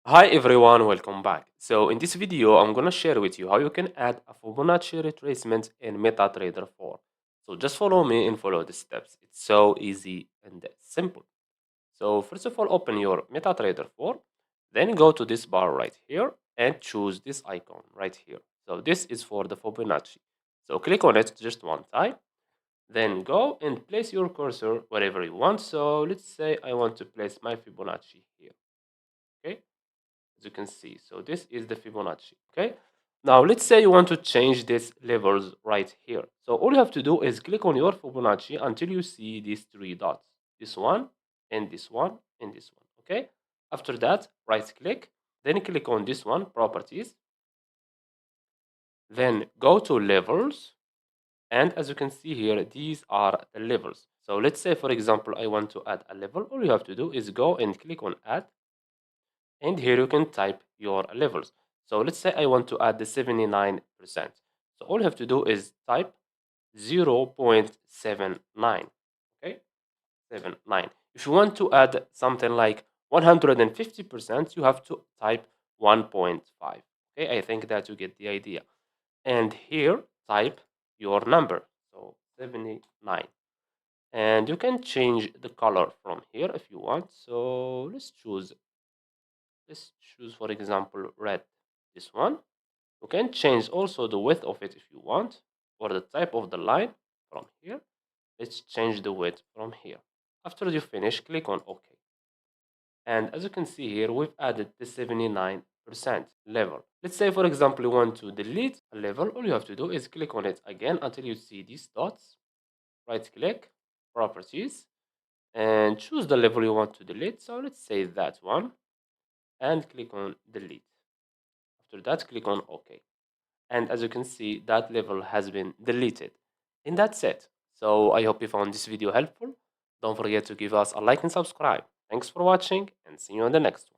Hi everyone, welcome back. So in this video, I'm gonna share with you how you can add a Fibonacci retracement in MetaTrader 4. So just follow me and follow the steps. It's so easy and simple. So first of all, open your MetaTrader 4, then go to this bar right here and choose this icon right here. So this is for the Fibonacci. So click on it just one time, then go and place your cursor wherever you want. So let's say I want to place my Fibonacci here. Okay, as you can see. So this is the Fibonacci, okay? Now let's say you want to change these levels right here. So all you have to do is click on your Fibonacci until you see these three dots. This one, and this one, and this one, okay? After that, right click, then click on this one, properties, then go to levels, and as you can see here, these are the levels. So let's say, for example, I want to add a level. All you have to do is go and click on add, and here you can type your levels. So let's say I want to add the 79%. So all you have to do is type 0.79. Okay, 79. If you want to add something like 150%, you have to type 1.5. Okay, I think that you get the idea. And here type your number. So 79. And you can change the color from here if you want. So let's choose for example red, this one. You can change also the width of it if you want, or the type of the line from here. Let's change the width from here. After you finish, click on OK. And as you can see here, we've added the 79% level. Let's say, for example, you want to delete a level. All you have to do is click on it again until you see these dots. Right click, properties, and choose the level you want to delete. So let's say that one, and click on delete. After that, click on OK. And as you can see, that level has been deleted. And that's it. So I hope you found this video helpful. Don't forget to give us a like and subscribe. Thanks for watching, and see you on the next one.